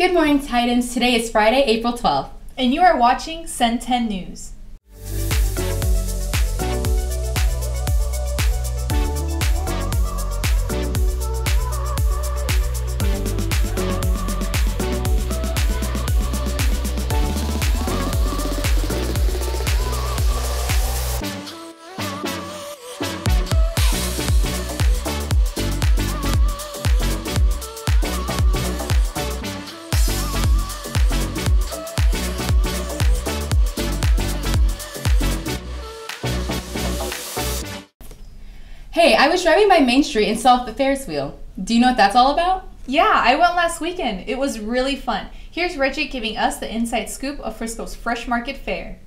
Good morning, Titans. Today is Friday, April 12th. And you are watching Cen10 News. Hey, I was driving by Main Street and saw the Ferris wheel. Do you know what that's all about? Yeah, I went last weekend. It was really fun. Here's Reggie giving us the inside scoop of Frisco's Fresh Market Fair.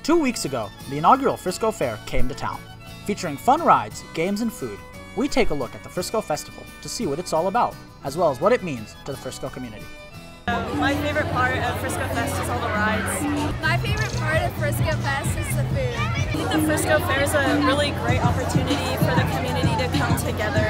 2 weeks ago, the inaugural Frisco Fair came to town. Featuring fun rides, games, and food, we take a look at the Frisco Festival to see what it's all about, as well as what it means to the Frisco community. My favorite part of Frisco Fest is all the rides. My favorite part of Frisco Fest is the food. I think the Frisco Fair is a really great opportunity for the community to come together.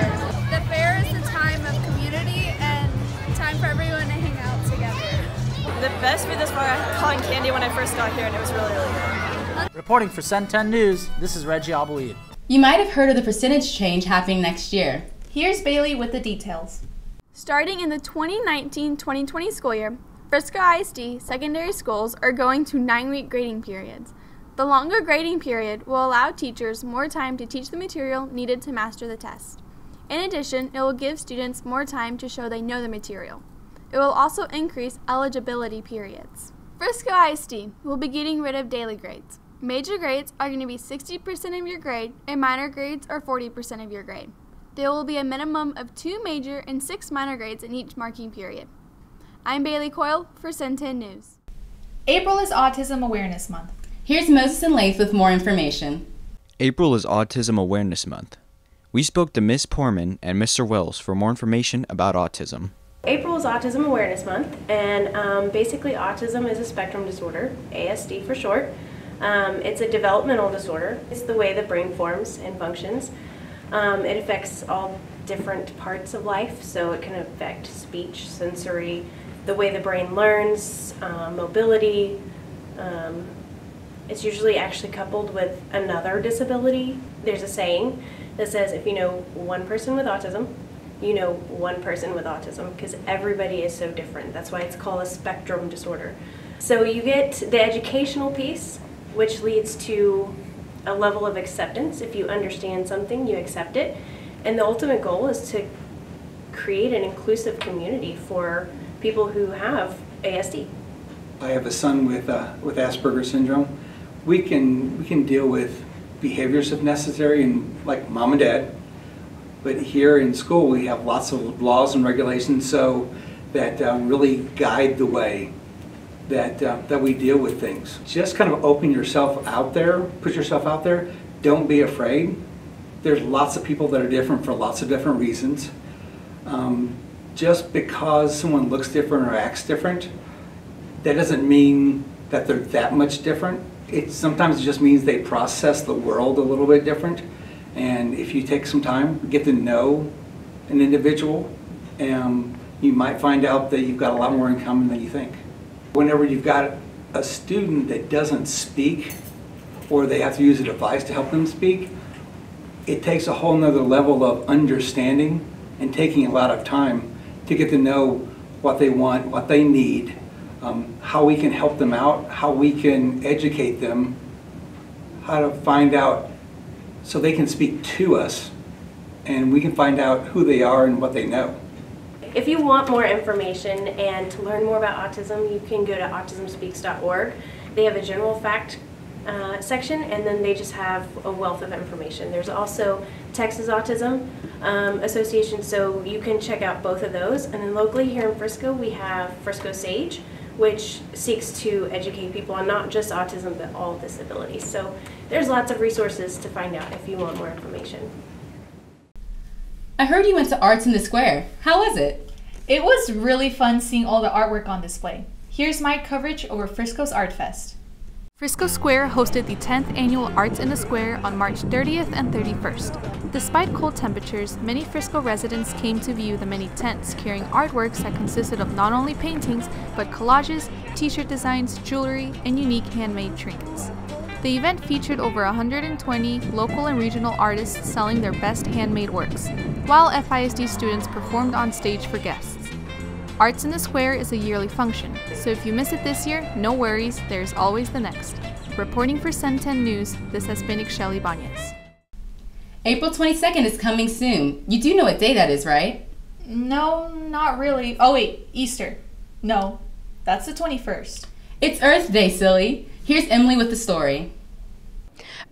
The fair is a time of community and time for everyone to hang out together. The best food thus far, I had cotton candy when I first got here and it was really, really good. Reporting for Cen10 News, this is Reggie Abouid. You might have heard of the percentage change happening next year. Here's Bailey with the details. Starting in the 2019-2020 school year, Frisco ISD secondary schools are going to 9-week grading periods. The longer grading period will allow teachers more time to teach the material needed to master the test. In addition, it will give students more time to show they know the material. It will also increase eligibility periods. Frisco ISD will be getting rid of daily grades. Major grades are going to be 60% of your grade, and minor grades are 40% of your grade. There will be a minimum of 2 major and 6 minor grades in each marking period. I'm Bailey Coyle for Cen10 News. April is Autism Awareness Month. Here's Moses and Lath with more information. April is Autism Awareness Month. We spoke to Ms. Porman and Mr. Wells for more information about autism. April is Autism Awareness Month, and basically autism is a spectrum disorder, ASD for short. It's a developmental disorder. It's the way the brain forms and functions. It affects all different parts of life, so it can affect speech, sensory, the way the brain learns, mobility. It's usually actually coupled with another disability. There's a saying that says if you know one person with autism, you know one person with autism, because everybody is so different. That's why it's called a spectrum disorder. So you get the educational piece, which leads to a level of acceptance. If you understand something, you accept it. And the ultimate goal is to create an inclusive community for people who have ASD. I have a son with Asperger's syndrome. We can deal with behaviors if necessary, and like mom and dad. But here in school, we have lots of laws and regulations so that really guide the way that we deal with things. Just kind of open yourself out there, put yourself out there. Don't be afraid. There's lots of people that are different for lots of different reasons. Just because someone looks different or acts different, that doesn't mean that they're that much different. It sometimes just means they process the world a little bit different. And if you take some time, get to know an individual, you might find out that you've got a lot more in common than you think. Whenever you've got a student that doesn't speak, or they have to use a device to help them speak, it takes a whole nother level of understanding and taking a lot of time to get to know what they want, what they need, how we can help them out, how we can educate them, how to find out so they can speak to us and we can find out who they are and what they know. If you want more information and to learn more about autism, you can go to autismspeaks.org. They have a general fact section, and then they just have a wealth of information. There's also Texas Autism Association, so you can check out both of those. And then locally here in Frisco, we have Frisco SAGE, which seeks to educate people on not just autism, but all disabilities. So there's lots of resources to find out if you want more information. I heard you went to Arts in the Square. How was it? It was really fun seeing all the artwork on display. Here's my coverage over Frisco's Art Fest. Frisco Square hosted the 10th annual Arts in the Square on March 30th and 31st. Despite cold temperatures, many Frisco residents came to view the many tents carrying artworks that consisted of not only paintings, but collages, t-shirt designs, jewelry, and unique handmade trinkets. The event featured over 120 local and regional artists selling their best handmade works, while FISD students performed on stage for guests. Arts in the Square is a yearly function, so if you miss it this year, no worries, there's always the next. Reporting for Cen10 News, this has been Ixchel Ibanez. April 22nd is coming soon. You do know what day that is, right? No, not really. Oh wait, Easter. No, that's the 21st. It's Earth Day, silly. Here's Emily with the story.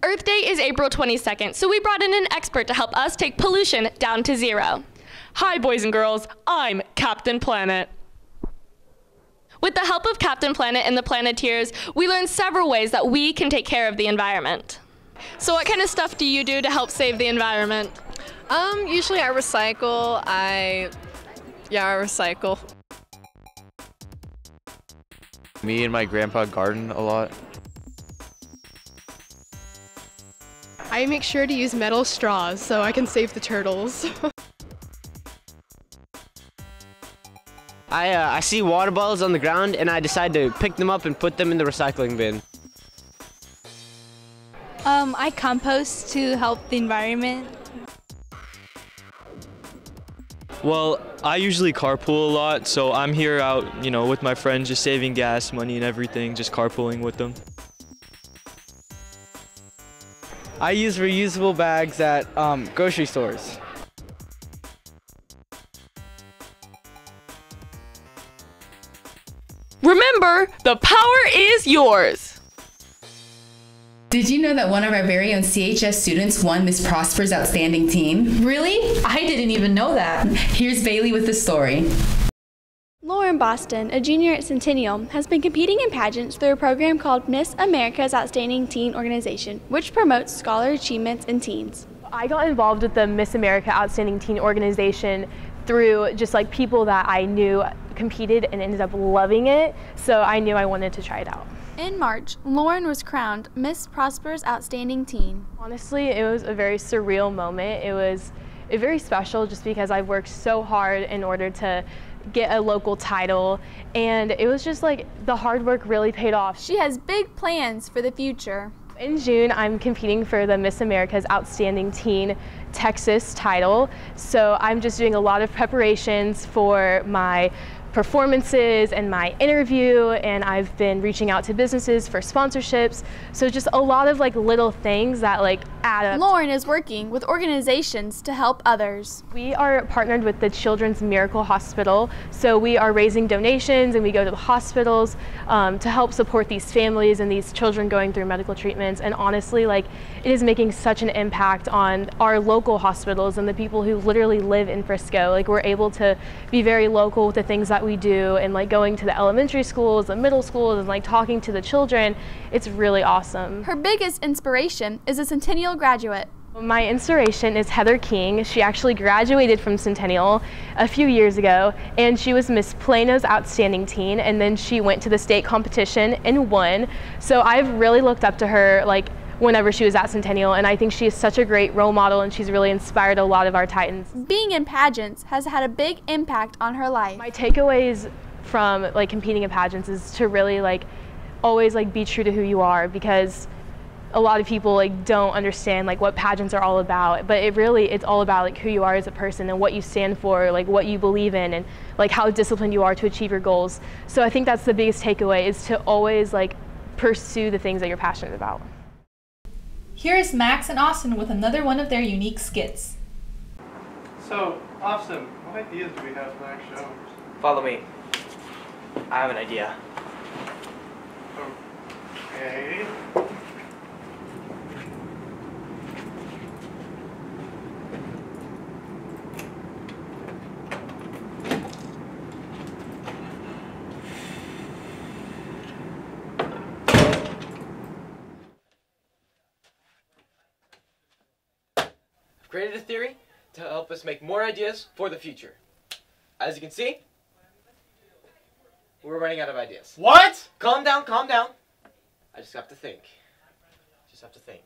Earth Day is April 22nd, so we brought in an expert to help us take pollution down to zero. Hi, boys and girls. I'm Captain Planet. With the help of Captain Planet and the Planeteers, we learned several ways that we can take care of the environment. So what kind of stuff do you do to help save the environment? Usually I recycle. I recycle. Me and my grandpa garden a lot. I make sure to use metal straws so I can save the turtles. I see water bottles on the ground and I decide to pick them up and put them in the recycling bin. I compost to help the environment. Well, I usually carpool a lot, so I'm here out, with my friends, just saving gas, money, and everything, just carpooling with them. I use reusable bags at grocery stores. Remember, the power is yours. Did you know that one of our very own CHS students won Miss Prosper's Outstanding Teen? Really? I didn't even know that. Here's Bailey with the story. Lauren Boston, a junior at Centennial, has been competing in pageants through a program called Miss America's Outstanding Teen Organization, which promotes scholar achievements in teens. I got involved with the Miss America Outstanding Teen Organization through just like people that I knew competed and ended up loving it, so I knew I wanted to try it out. In March, Lauren was crowned Miss Prosper's Outstanding Teen. Honestly, it was a very surreal moment. It was very special just because I worked so hard in order to get a local title, and it was just like the hard work really paid off. She has big plans for the future. In June, I'm competing for the Miss America's Outstanding Teen Texas title, so I'm just doing a lot of preparations for my performances and my interview, and I've been reaching out to businesses for sponsorships, so just a lot of like little things that like add up. Lauren is working with organizations to help others. We are partnered with the Children's Miracle Hospital, so we are raising donations and we go to the hospitals to help support these families and these children going through medical treatments, and honestly, like, it is making such an impact on our local hospitals and the people who literally live in Frisco. Like, we're able to be very local with the things that we do, and like going to the elementary schools, the middle schools, and like talking to the children. It's really awesome. Her biggest inspiration is a Centennial graduate. My inspiration is Heather King. She actually graduated from Centennial a few years ago, and she was Miss Plano's Outstanding Teen, and then she went to the state competition and won. So I've really looked up to her like whenever she was at Centennial, and I think she is such a great role model, and she's really inspired a lot of our Titans. Being in pageants has had a big impact on her life. My takeaways from like competing in pageants is to really like always like be true to who you are, because a lot of people like don't understand like what pageants are all about, but it's all about like who you are as a person and what you stand for, like what you believe in, and like how disciplined you are to achieve your goals. So I think that's the biggest takeaway, is to always like pursue the things that you're passionate about. Here is Max and Austin with another one of their unique skits. So, Austin, what ideas do we have for our show? Follow me. I have an idea. Okay. Created a theory to help us make more ideas for the future. As you can see, we're running out of ideas. What? Calm down, calm down. I just have to think. Just have to think.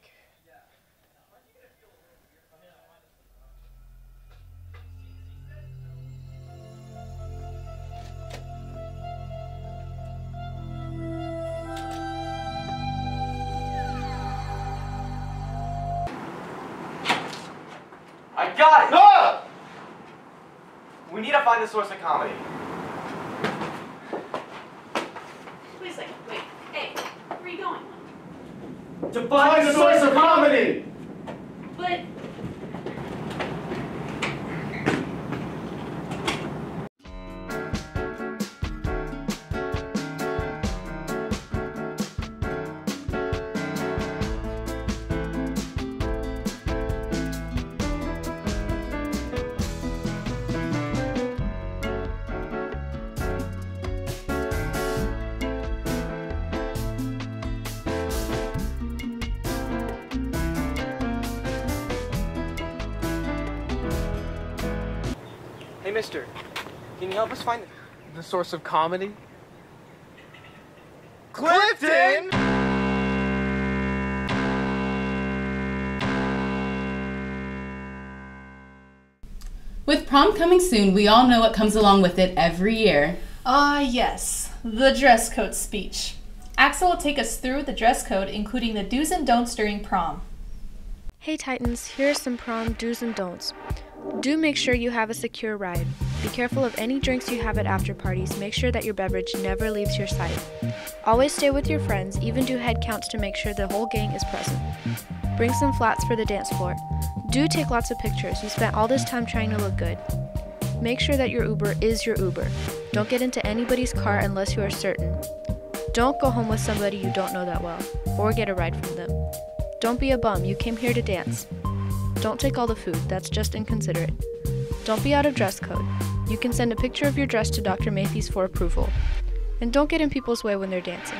I got it! Ah! We need to find the source of comedy. Wait a second, wait. Hey, where are you going? To find the source of comedy! But... Hey, mister, can you help us find the source of comedy? Clifton! With prom coming soon, we all know what comes along with it every year. Ah, yes, the dress code speech. Axel will take us through the dress code, including the do's and don'ts during prom. Hey Titans, here are some prom do's and don'ts. Do make sure you have a secure ride. Be careful of any drinks you have at after parties. Make sure that your beverage never leaves your sight. Always stay with your friends, even do head counts to make sure the whole gang is present. Bring some flats for the dance floor. Do take lots of pictures. You spent all this time trying to look good. Make sure that your Uber is your Uber. Don't get into anybody's car unless you are certain. Don't go home with somebody you don't know that well, or get a ride from them. Don't be a bum, you came here to dance. Don't take all the food, that's just inconsiderate. Don't be out of dress code. You can send a picture of your dress to Dr. Matthews for approval. And don't get in people's way when they're dancing.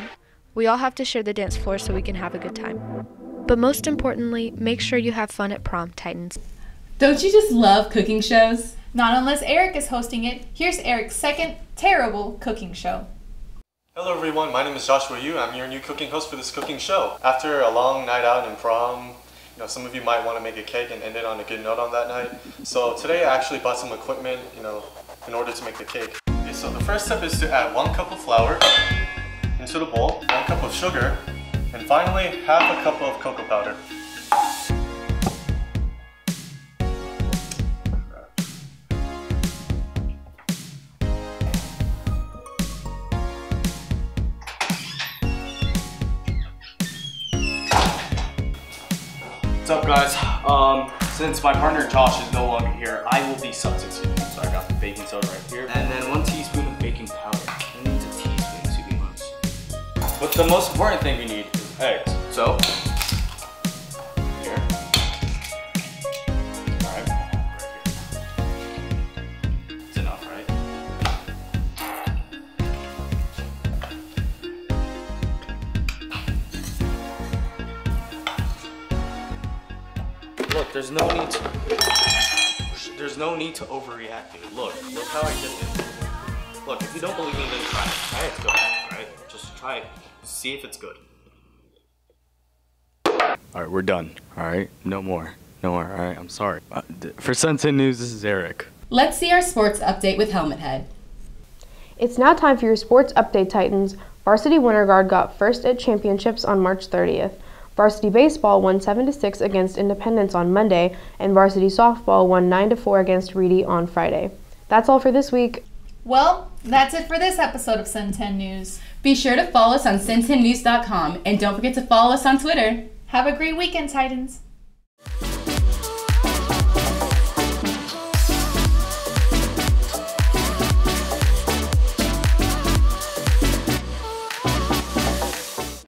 We all have to share the dance floor so we can have a good time. But most importantly, make sure you have fun at prom, Titans. Don't you just love cooking shows? Not unless Eric is hosting it. Here's Eric's second terrible cooking show. Hello everyone, my name is Joshua Yu. I'm your new cooking host for this cooking show. After a long night out in prom, some of you might want to make a cake and end it on a good note on that night. So today I actually bought some equipment, in order to make the cake. Okay, so the first step is to add 1 cup of flour into the bowl, 1 cup of sugar, and finally half a cup of cocoa powder. What's up guys? Since my partner Josh is no longer here, I will be substituting. So I got the baking soda right here. And then 1 teaspoon of baking powder. Who needs a teaspoon to be honest? But the most important thing we need is eggs. So, here. Alright, right here. It's enough, right? Look, there's no need to overreact, dude. Look how I did it. Look, if you don't believe me, then try it. Try it, go. Alright? Just try it. See if it's good. Alright, we're done. Alright? No more. Alright? I'm sorry. For Cen10 News, this is Eric. Let's see our sports update with Helmet Head. It's now time for your sports update, Titans. Varsity Winter Guard got first at championships on March 30th. Varsity Baseball won 7-6 against Independence on Monday, and Varsity Softball won 9-4 against Reedy on Friday. That's all for this week. Well, that's it for this episode of Cen10 News. Be sure to follow us on cen10news.com, and don't forget to follow us on Twitter. Have a great weekend, Titans.